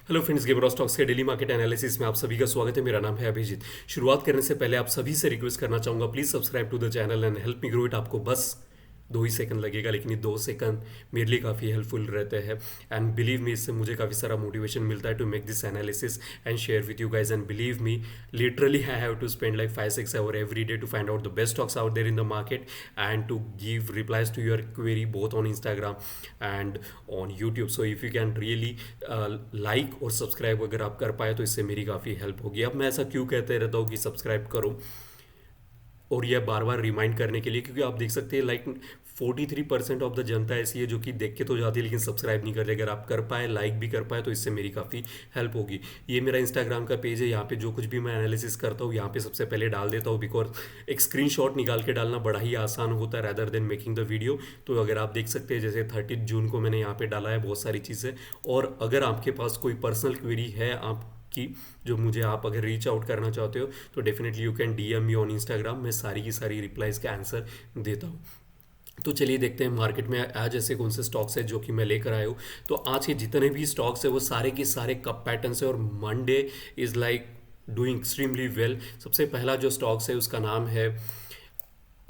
Hello friends, gamer stocks के daily market analysis में आप सभी का स्वागत है। मेरा नाम है अभिजीत। शुरुआत करने से पहले आप सभी से रिक्वेस्ट करना चाहूँगा, please subscribe to the channel and help me grow it. आपको बस 2 ही सेकंड लगेगा, लेकिन ये 2 सेकंड मेरे लिए काफ़ी हेल्पफुल रहते हैं। एंड बिलीव मी, इससे मुझे काफ़ी सारा मोटिवेशन मिलता है to make this analysis and share with you guys. And believe me, literally I have to spend like 5-6 hours every day to find out the best stocks out there in the market and to give replies to your query both on Instagram and on YouTube. So if you can really like और subscribe अगर आप कर पाए तो इससे मेरी काफ़ी help होगी। अब मैं ऐसा क्यों कहते रहता हूँ कि सब्सक्राइब करो, और यह बार बार रिमाइंड करने के लिए, क्योंकि आप देख सकते हैं 43% ऑफ द जनता ऐसी है जो कि देख के तो जाती है लेकिन सब्सक्राइब नहीं करती। अगर आप कर पाए, लाइक भी कर पाए, तो इससे मेरी काफ़ी हेल्प होगी। ये मेरा इंस्टाग्राम का पेज है, यहाँ पे जो कुछ भी मैं एनालिसिस करता हूँ यहाँ पे सबसे पहले डाल देता हूँ, बिकॉज एक स्क्रीनशॉट निकाल के डालना बड़ा ही आसान होता है rather than making the video. तो अगर आप देख सकते हैं, जैसे 30 जून को मैंने यहाँ पे डाला है बहुत सारी चीज़ें। और अगर आपके पास कोई पर्सनल क्वेरी है आपकी, जो मुझे आप अगर रीच आउट करना चाहते हो, तो definitely you can DM me on Instagram. मैं सारी की सारी रिप्लाइज का आंसर देता हूँ। तो चलिए देखते हैं मार्केट में आज ऐसे कौन से स्टॉक्स है जो कि मैं लेकर आया हूँ। तो आज के जितने भी स्टॉक्स है वो सारे के सारे कप पैटर्न्स है और Monday is like doing extremely well. सबसे पहला जो स्टॉक्स है उसका नाम है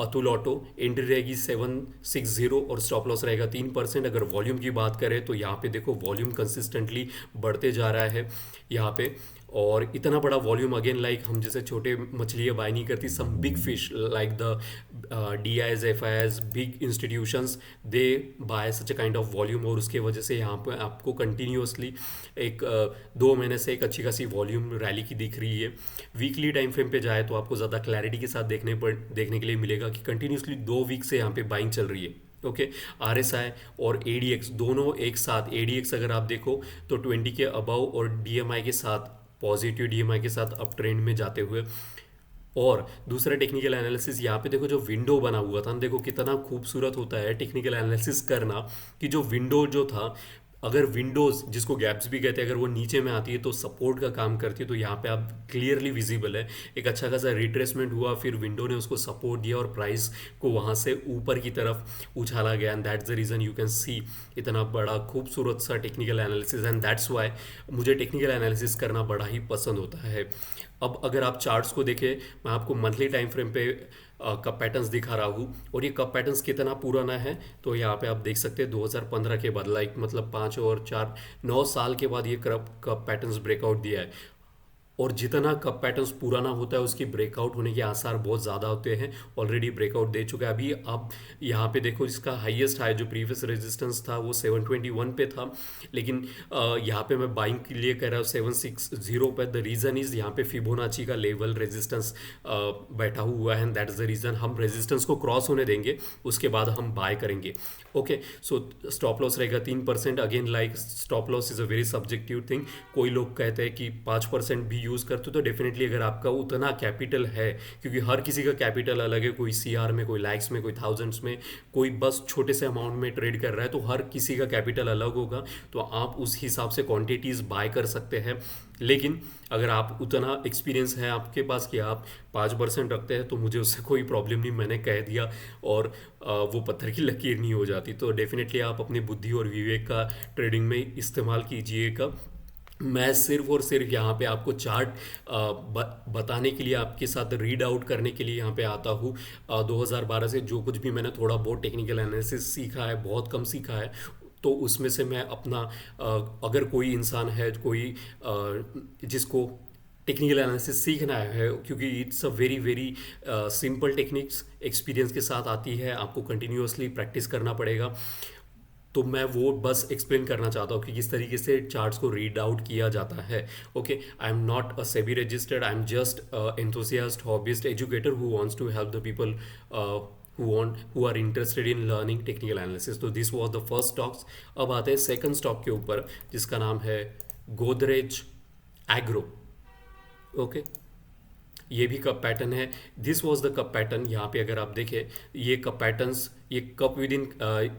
अतुल ऑटो। एंट्री रहेगी 760 और स्टॉप लॉस रहेगा 3%। अगर वॉल्यूम की बात करें तो यहाँ पे देखो वॉल्यूम कंसिस्टेंटली बढ़ते जा रहा है यहाँ पे। और इतना बड़ा वॉल्यूम, अगेन लाइक हम जैसे छोटे मछलियाँ बाय नहीं करती, some big fish like the D IIs F I as big institutions, they buy such a kind of volume. और उसके वजह से यहाँ पे आपको कंटिन्यूसली एक 2 महीने से एक अच्छी खासी वॉल्यूम रैली की दिख रही है। वीकली टाइम फ्रेम पे जाए तो आपको ज़्यादा क्लैरिटी के साथ देखने के लिए मिलेगा कि कंटिन्यूसली 2 वीक से यहाँ पे बाइंग चल रही है। ओके, आर एस आई और ए डी एक्स दोनों एक साथ, ए डी एक्स अगर आप देखो तो 20 के अबव और डी एम आई के साथ, पॉजिटिव डी एम आई के साथ अप ट्रेंड में जाते हुए। और दूसरा टेक्निकल एनालिसिस, यहाँ पे देखो जो विंडो बना हुआ था, देखो कितना खूबसूरत होता है टेक्निकल एनालिसिस करना, कि जो विंडो जो था, अगर विंडोज जिसको गैप्स भी कहते हैं, अगर वो नीचे में आती है तो सपोर्ट का काम करती है। तो यहाँ पे आप क्लियरली विजिबल है एक अच्छा खासा रिट्रेसमेंट हुआ, फिर विंडो ने उसको सपोर्ट दिया और प्राइस को वहाँ से ऊपर की तरफ उछाला गया। And that's the reason you can see इतना बड़ा खूबसूरत सा technical analysis. And that's why मुझे टेक्निकल एनालिसिस करना बड़ा ही पसंद होता है। अब अगर आप चार्ट्स को देखें, मैं आपको मंथली टाइम फ्रेम पे कप पैटर्न्स दिखा रहा हूँ। और ये कप पैटर्न्स कितना पुराना है, तो यहाँ पे आप देख सकते हैं 2015 के बाद, लाइक मतलब 5 और 4 9 साल के बाद ये कप पैटर्न्स ब्रेकआउट दिया है। और जितना कप पैटर्न्स पुराना होता है उसकी ब्रेकआउट होने के आसार बहुत ज़्यादा होते हैं। ऑलरेडी ब्रेकआउट दे चुका है। अभी आप यहाँ पे देखो, इसका हाईएस्ट हाई जो प्रीवियस रेजिस्टेंस था वो 721 पे था, लेकिन यहाँ पे मैं बाइंग के लिए कह रहा हूँ 760 पे। द रीज़न इज़ यहाँ पे फिबोनाची का लेवल रेजिस्टेंस बैठा हुआ है, and that is the reason हम रेजिस्टेंस को क्रॉस होने देंगे, उसके बाद हम बाय करेंगे। ओके, सो स्टॉप लॉस रहेगा 3%। Again like stop loss is a very subjective thing. कोई लोग कहते हैं कि 5% भी यूज़ करते हो, तो डेफिनेटली अगर आपका उतना कैपिटल है, क्योंकि हर किसी का कैपिटल अलग है, कोई सीआर में, कोई लैक्स में, कोई थाउजेंड्स में, कोई बस छोटे से अमाउंट में ट्रेड कर रहा है, तो हर किसी का कैपिटल अलग होगा। तो आप उस हिसाब से क्वांटिटीज़ बाय कर सकते हैं। लेकिन अगर आप उतना एक्सपीरियंस है आपके पास कि आप 5% रखते हैं, तो मुझे उससे कोई प्रॉब्लम नहीं, मैंने कह दिया और वो पत्थर की लकीर नहीं हो जाती। तो डेफिनेटली आप अपनी बुद्धि और विवेक का ट्रेडिंग में इस्तेमाल कीजिएगा। मैं सिर्फ और सिर्फ यहाँ पे आपको चार्ट बताने के लिए, आपके साथ रीड आउट करने के लिए यहाँ पे आता हूँ। 2012 से जो कुछ भी मैंने थोड़ा बहुत टेक्निकल एनालिसिस सीखा है, बहुत कम सीखा है, तो उसमें से मैं अपना अगर कोई इंसान है, कोई जिसको टेक्निकल एनालिसिस सीखना है, क्योंकि it's a very very simple techniques, experience के साथ आती है, आपको कंटिन्यूअसली प्रैक्टिस करना पड़ेगा। तो मैं वो बस एक्सप्लेन करना चाहता हूँ कि किस तरीके से चार्ट्स को रीड आउट किया जाता है। Okay, I am not a SEBI registered, I am just enthusiast hobbyist educator who wants to help the people who are interested in learning technical analysis. तो this was the first stocks। अब आते हैं second stock के ऊपर, जिसका नाम है Godrej agro. Okay, ये भी कप पैटर्न है। This was the cup pattern. यहाँ पे अगर आप देखें, ये कप पैटर्न्स, ये कप विद इन,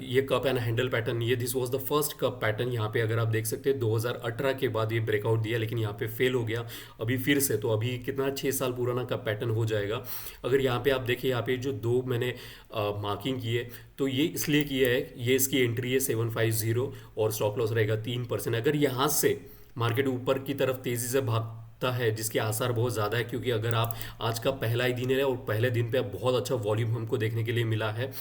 ये कप एंड हैंडल पैटर्न, ये this was the first cup pattern. यहाँ पे अगर आप देख सकते हैं 2018 के बाद ये ब्रेकआउट दिया, लेकिन यहाँ पे फेल हो गया अभी फिर से। तो अभी कितना 6 साल पुराना कप पैटर्न हो जाएगा। अगर यहाँ पे आप देखें, यहाँ पे जो दो मैंने मार्किंग की है, तो ये इसलिए किया है, ये इसकी एंट्री है 750 और स्टॉप लॉस रहेगा 3%। अगर यहाँ से मार्केट ऊपर की तरफ तेज़ी से भागता है, जिसके आसार बहुत ज़्यादा है, क्योंकि अगर आप आज का पहला ही दिन है और पहले दिन पे बहुत अच्छा वॉल्यूम हमको देखने के लिए मिला है,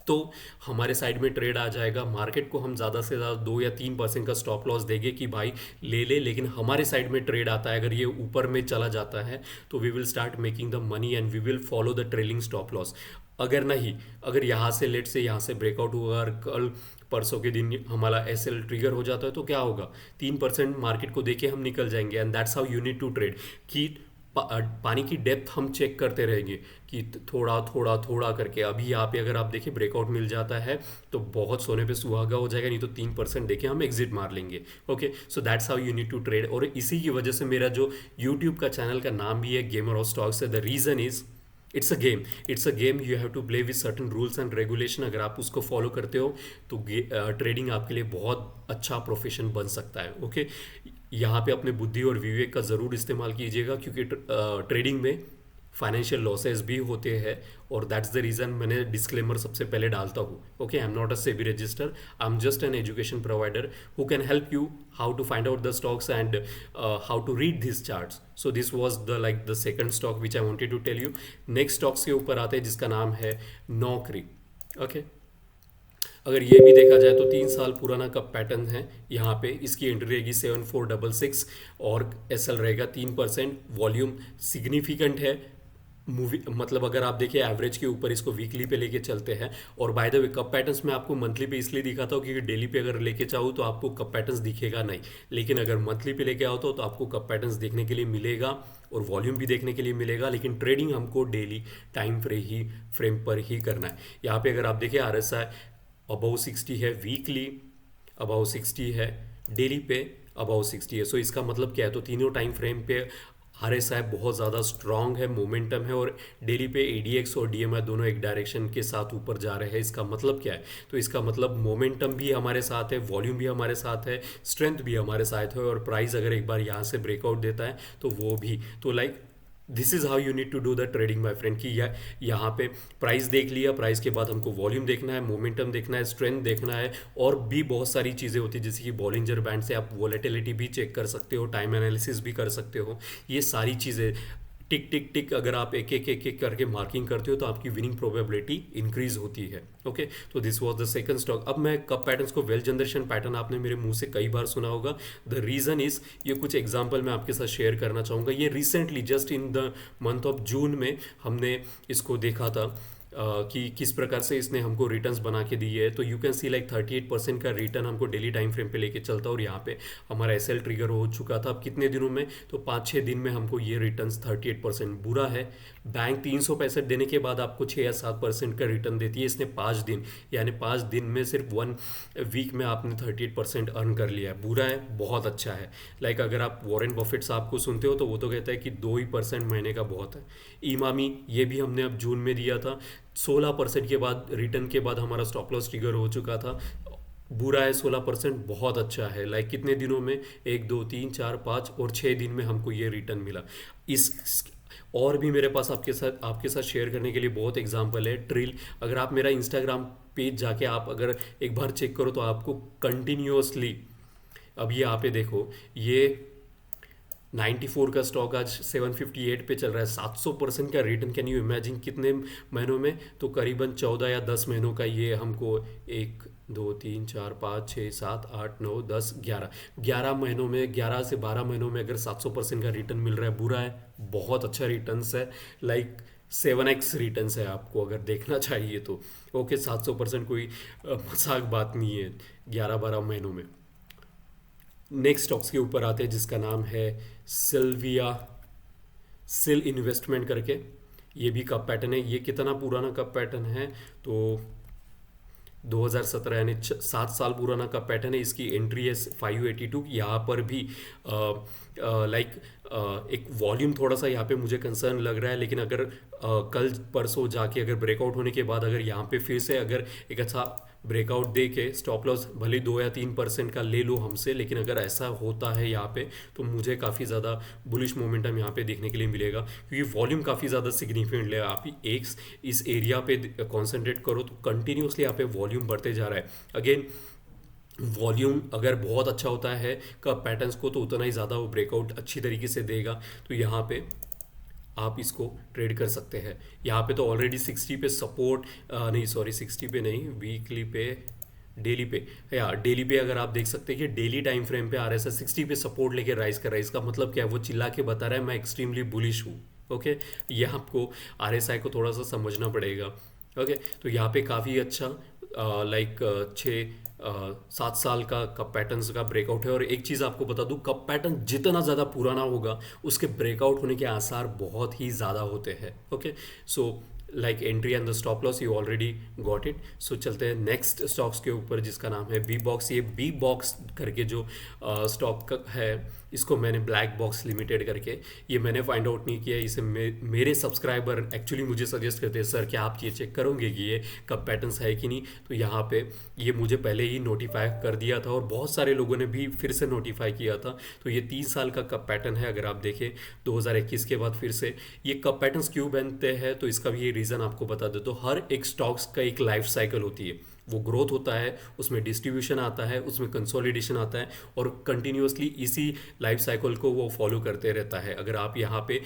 तो हमारे साइड में ट्रेड आ जाएगा। मार्केट को हम ज़्यादा से ज़्यादा 2 या 3% का स्टॉप लॉस देंगे कि भाई ले ले, लेकिन हमारे साइड में ट्रेड आता है, अगर ये ऊपर में चला जाता है तो we will start making the money and we will follow the trailing stop loss. अगर नहीं, अगर यहाँ से लेट से यहाँ से ब्रेकआउट हुआ और कल परसों के दिन हमारा एसएल ट्रिगर हो जाता है, तो क्या होगा, 3% मार्केट को देके हम निकल जाएंगे। And that's how you need to trade कि पानी की डेप्थ हम चेक करते रहेंगे कि थोड़ा थोड़ा थोड़ा करके। अभी यहाँ पे अगर आप देखिए ब्रेकआउट मिल जाता है तो बहुत सोने पे सुहागा हो जाएगा, नहीं तो 3% देके हम एग्जिट मार लेंगे। Okay, so that's how you need to trade. और इसी की वजह से मेरा जो यूट्यूब का चैनल का नाम भी है गेमर ऑफ स्टॉक्स है। The reason is it's a game you have to play with certain rules and regulation. अगर आप उसको फॉलो करते हो तो ट्रेडिंग आपके लिए बहुत अच्छा प्रोफेशन बन सकता है। ओके, यहाँ पे अपने बुद्धि और विवेक का ज़रूर इस्तेमाल कीजिएगा, क्योंकि ट्रेडिंग में फाइनेंशियल लॉसेस भी होते हैं, और दैट्स द रीज़न मैंने डिस्क्लेमर सबसे पहले डालता हूँ। Okay, I am not a SEBI register, I am just an education provider who can help you how to find out the stocks and how to read this charts. So this was the like the second stock which I wanted to tell you. Next stocks के ऊपर आते हैं जिसका नाम है नौकरी। Okay, अगर ये भी देखा जाए तो 3 साल पुराना का पैटर्न है। यहाँ पे इसकी एंट्री रहेगी 7466 और एसएल रहेगा 3%। वॉल्यूम सिग्निफिकेंट है, मूवी मतलब अगर आप देखिए एवरेज के ऊपर इसको वीकली पे लेके चलते हैं। और by the way cup patterns में आपको मंथली पे इसलिए दिखाता हूँ क्योंकि डेली पे अगर लेके चाहूँ तो आपको कप पैटर्न्स दिखेगा नहीं, लेकिन अगर मंथली पे लेके आओ तो आपको कप पैटर्न्स देखने के लिए मिलेगा और वॉल्यूम भी देखने के लिए मिलेगा। लेकिन ट्रेडिंग हमको डेली टाइम फ्रेम पर ही करना है। यहाँ पे अगर आप देखिए RSI अबाउ 60 है, वीकली अबाउ 60 है, डेली पे अबाउ 60 है। सो इसका मतलब क्या है, तो तीनों टाइम फ्रेम पे RSI बहुत ज़्यादा स्ट्रांग है, मोमेंटम है, और डेली पे ADX और DMI दोनों एक डायरेक्शन के साथ ऊपर जा रहे हैं। इसका मतलब क्या है, तो इसका मतलब मोमेंटम भी हमारे साथ है, वॉल्यूम भी हमारे साथ है, स्ट्रेंथ भी हमारे साथ है, और प्राइस अगर एक बार यहाँ से ब्रेकआउट देता है तो वो भी। तो like this is how you need to do the trading my friend, कि यहाँ पे प्राइस देख लिया, प्राइस के बाद हमको वॉल्यूम देखना है, मोमेंटम देखना है, स्ट्रेंथ देखना है, और भी बहुत सारी चीज़ें होती है जैसे कि बॉलिंजर बैंड से आप वॉलेटिलिटी भी चेक कर सकते हो, टाइम एनालिसिस भी कर सकते हो। ये सारी चीज़ें टिक टिक टिक अगर आप एक एक एक एक करके मार्किंग करते हो तो आपकी विनिंग प्रोबेबिलिटी इंक्रीज होती है। ओके, तो this was the second stock. अब मैं कप पैटर्न्स को वेल जनरेशन पैटर्न आपने मेरे मुंह से कई बार सुना होगा। द रीज़न इज, ये कुछ एग्जांपल मैं आपके साथ शेयर करना चाहूँगा। ये recently just in the month of June में हमने इसको देखा था कि किस प्रकार से इसने हमको रिटर्न्स बना के दिए है। तो यू कैन सी लाइक 38% का रिटर्न हमको डेली टाइम फ्रेम पे लेके चलता है, और यहाँ पे हमारा एसएल ट्रिगर हो चुका था। अब कितने दिनों में, तो 5-6 दिन में हमको ये रिटर्न्स 38%। बुरा है, बैंक 365 देने के बाद आपको 6 या 7% का रिटर्न देती है, इसने 5 दिन, यानी 5 दिन में सिर्फ 1 वीक में आपने 38% अर्न कर लिया है। बुरा है, बहुत अच्छा है। लाइक अगर आप वॉरेन बफेट साहब को सुनते हो तो वो तो कहता है कि 2% महीने का बहुत है। इमामी, ये भी हमने अब जून में दिया था, 16% के बाद रिटर्न के बाद हमारा स्टॉप लॉस ट्रिगर हो चुका था। बुरा है, 16% बहुत अच्छा है। लाइक कितने दिनों में, 1 2 3 4 5 और 6 दिन में हमको ये रिटर्न मिला। इस और भी मेरे पास आपके साथ शेयर करने के लिए बहुत एग्जांपल है। ट्रिल, अगर आप मेरा इंस्टाग्राम पेज जाके आप अगर एक बार चेक करो तो आपको कंटिन्यूसली, अब ये आप देखो, ये 94 का स्टॉक आज 758 पे चल रहा है, 700% का रिटर्न। कैन यू इमेजिन कितने महीनों में, तो करीबन 14 या 10 महीनों का ये हमको 1 2 3 4 5 6 7 8 9 10 11 महीनों में, 11 से 12 महीनों में अगर 700% का रिटर्न मिल रहा है, बुरा है, बहुत अच्छा रिटर्न्स है। लाइक 7x रिटर्न्स है आपको अगर देखना चाहिए तो। ओके, 700% कोई मजाक बात नहीं है 11-12 महीनों में। नेक्स्ट स्टॉक्स के ऊपर आते हैं जिसका नाम है सिल इन्वेस्टमेंट करके। ये भी कप पैटर्न है। ये कितना पुराना कप पैटर्न है, तो 2017, यानी 7 साल पुराना का पैटर्न है। इसकी एंट्री है 582। यहाँ पर भी लाइक एक वॉल्यूम थोड़ा सा यहाँ पे मुझे कंसर्न लग रहा है, लेकिन अगर कल परसों जाके अगर ब्रेकआउट होने के बाद अगर यहाँ पे फिर से अगर एक अच्छा ब्रेकआउट दे के स्टॉप लॉस भले 2 या 3% का ले लो हमसे, लेकिन अगर ऐसा होता है यहाँ पे तो मुझे काफ़ी ज़्यादा बुलिश मोमेंटम यहाँ पे देखने के लिए मिलेगा, क्योंकि वॉल्यूम काफ़ी ज़्यादा सिग्निफिकेंट है। आप एक इस एरिया पे कॉन्सेंट्रेट करो तो कंटिन्यूसली यहाँ पे वॉल्यूम बढ़ते जा रहा है। अगेन वॉल्यूम अगर बहुत अच्छा होता है कप पैटर्न्स को तो उतना ही ज़्यादा वो ब्रेकआउट अच्छी तरीके से देगा। तो यहाँ पे आप इसको ट्रेड कर सकते हैं। यहाँ पे तो ऑलरेडी 60 पे सपोर्ट, नहीं सॉरी 60 पे नहीं, वीकली पे, डेली पे, या डेली पे अगर आप देख सकते हैं कि डेली टाइम फ्रेम पे आ रहा है 60 पे सपोर्ट लेके राइज कर रहा है। इसका मतलब क्या है, वो चिल्ला के बता रहा है मैं एक्सट्रीमली बुलिश हूँ। ओके, ये आपको आरएसआई को थोड़ा सा समझना पड़ेगा। ओके, तो यहाँ पे काफ़ी अच्छा लाइक 6 7 साल का कप पैटर्न्स का ब्रेकआउट है। और एक चीज़ आपको बता दूं, कप पैटर्न जितना ज़्यादा पुराना होगा उसके ब्रेकआउट होने के आसार बहुत ही ज़्यादा होते हैं। Okay, so like entry and the stop loss you already got it. So चलते हैं नेक्स्ट स्टॉक्स के ऊपर जिसका नाम है बी बॉक्स। ये बी बॉक्स करके जो स्टॉक है, इसको मैंने ब्लैक बॉक्स लिमिटेड करके, ये मैंने फाइंड आउट नहीं किया, इसे मेरे सब्सक्राइबर एक्चुअली मुझे सजेस्ट करते हैं सर क्या आप ये चेक करोगे कि ये कब पैटर्न्स है कि नहीं। तो यहाँ पे ये मुझे पहले ही नोटिफाई कर दिया था और बहुत सारे लोगों ने भी फिर से नोटिफाई किया था। तो ये 3 साल का कब पैटर्न है। अगर आप देखें 2021 के बाद फिर से ये कब पैटर्न्स क्यों बनते हैं, तो इसका भी ये रीज़न आपको बता दे। तो हर एक स्टॉक्स का एक लाइफ साइकिल होती है, वो ग्रोथ होता है, उसमें डिस्ट्रीब्यूशन आता है, उसमें कंसोलिडेशन आता है और कंटिन्यूअसली इसी लाइफ साइकिल को वो फॉलो करते रहता है। अगर आप यहाँ पे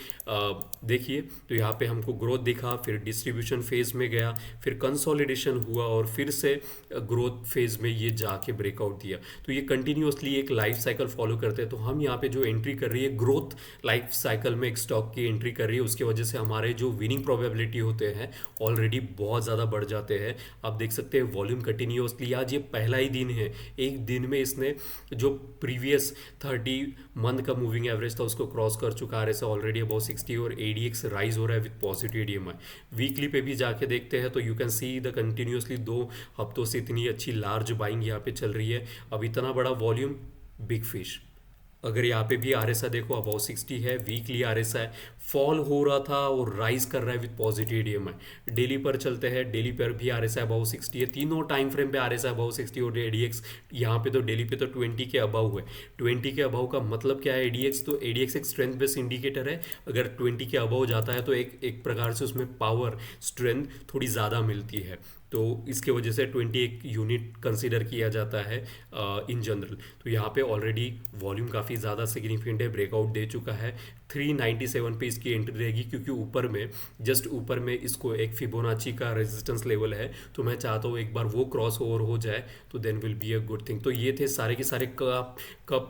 देखिए तो यहाँ पे हमको ग्रोथ दिखा, फिर डिस्ट्रीब्यूशन फेज में गया, फिर कंसोलिडेशन हुआ और फिर से ग्रोथ फेज में ये जाके ब्रेकआउट दिया। तो ये कंटिन्यूअसली एक लाइफ साइकिल फॉलो करते हैं। तो हम यहाँ पे जो एंट्री कर रही है ग्रोथ लाइफ साइकिल में एक स्टॉक की एंट्री कर रही है, उसकी वजह से हमारे जो विनिंग प्रोबेबिलिटी होते हैं ऑलरेडी बहुत ज़्यादा बढ़ जाते हैं। आप देख सकते हैं वॉल्यूम कंटिन्यूअसली, आज ये पहला ही दिन है, एक दिन में इसने जो प्रीवियस 30 मंथ का मूविंग एवरेज था उसको क्रॉस कर चुका है। ऐसा ऑलरेडी अबाउट 60 और एडीएक्स राइज हो रहा है विद पॉजिटिव एडीएमआई। वीकली पे भी जाके देखते हैं तो you can see the continuously 2 हफ्तों से इतनी अच्छी लार्ज बाइंग यहाँ पे चल रही है। अब इतना बड़ा वॉल्यूम, बिग फिश। अगर यहाँ पे भी आरएसआई देखो अबाउट 60 है, वीकली आरएसआई फॉल हो रहा था और राइज कर रहा है विद पॉजिटिव एडीएमआई। डेली पर चलते हैं, डेली पर भी आरएसआई अबाउट 60 है, तीनों टाइम फ्रेम पे आरएसआई अबाउट 60 और एडीएक्स यहाँ पे तो डेली पे तो 20 के अबाउ है। 20 के अबाउ का मतलब क्या है, एडीएक्स तो एडीएक्स एक स्ट्रेंथ बेस्ड इंडिकेटर है। अगर 20 के अबाउ जाता है तो एक प्रकार से उसमें पावर स्ट्रेंथ थोड़ी ज़्यादा मिलती है, तो इसके वजह से 20 एक यूनिट कंसीडर किया जाता है इन जनरल। तो यहाँ पे ऑलरेडी वॉल्यूम काफ़ी ज़्यादा सिग्निफिकेंट है, ब्रेकआउट दे चुका है। 397 पे इसकी एंट्री रहेगी क्योंकि ऊपर में, जस्ट ऊपर में इसको एक फिबोनाची का रेजिस्टेंस लेवल है। तो मैं चाहता हूँ एक बार वो क्रॉस ओवर हो जाए तो then will be a good thing. तो ये थे सारे के सारे कप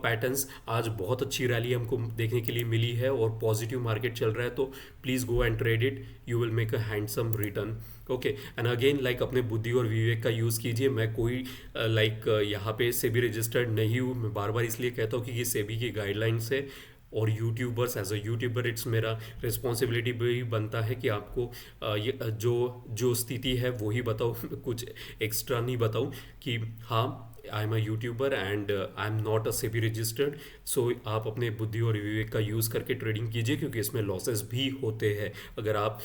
पैटर्न्स। आज बहुत अच्छी रैली हमको देखने के लिए मिली है और पॉजिटिव मार्केट चल रहा है। तो please go and trade it, you will make a handsome return. Okay, and again like अपने बुद्धि और विवेक का यूज़ कीजिए। मैं कोई लाइक यहाँ पे सेबी रजिस्टर्ड नहीं हूँ, मैं बार बार इसलिए कहता हूँ कि ये सेबी की गाइडलाइंस है। और YouTubers, as a YouTuber it's मेरा रिस्पॉन्सिबिलिटी भी बनता है कि आपको ये जो स्थिति है वो ही बताऊँ, कुछ एक्स्ट्रा नहीं बताऊँ कि हाँ I am a YouTuber and I am not a SEBI registered. So आप अपने बुद्धि और विवेक का यूज़ करके ट्रेडिंग कीजिए क्योंकि इसमें लॉसेस भी होते हैं। अगर आप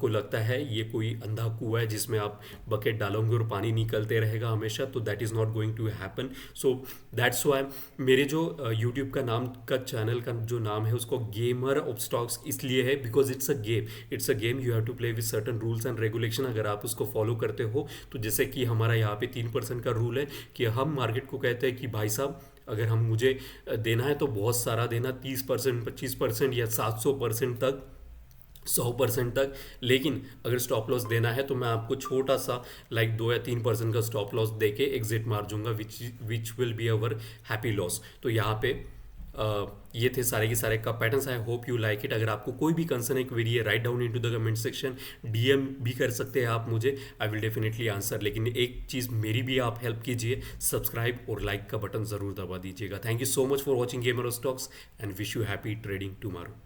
को लगता है ये कोई अंधा कुआं है जिसमें आप बकेट डालोगे और पानी निकलते रहेगा हमेशा, तो that is not going to happen. So that's why मेरे जो यूट्यूब का नाम का चैनल का जो नाम है उसको गेमर ऑफ स्टॉक्स इसलिए है because it's a game, it's a game, you have to play with certain rules and regulation. अगर आप उसको फॉलो करते हो तो जैसे कि हमारा यहाँ पे 3% का रूल है कि हम मार्केट को कहते हैं कि भाई साहब अगर हम मुझे देना है तो बहुत सारा देना, 30%, 25% या 700% तक, 100% तक। लेकिन अगर स्टॉप लॉस देना है तो मैं आपको छोटा सा लाइक 2 या 3% का स्टॉप लॉस दे के एग्जिट मार दूंगा, which will be our happy loss. तो यहाँ पे ये थे सारे के सारे का patterns. I hope you like it. अगर आपको कोई भी कंसर्न है, क्वेरी है, write down into the comment section, DM भी कर सकते हैं आप मुझे, आई विल डेफिनेटली आंसर। लेकिन एक चीज़ मेरी भी आप हेल्प कीजिए, सब्सक्राइब और लाइक का बटन ज़रूर दबा दीजिएगा। Thank you so much for watching gamer stocks and wish you happy trading tomorrow.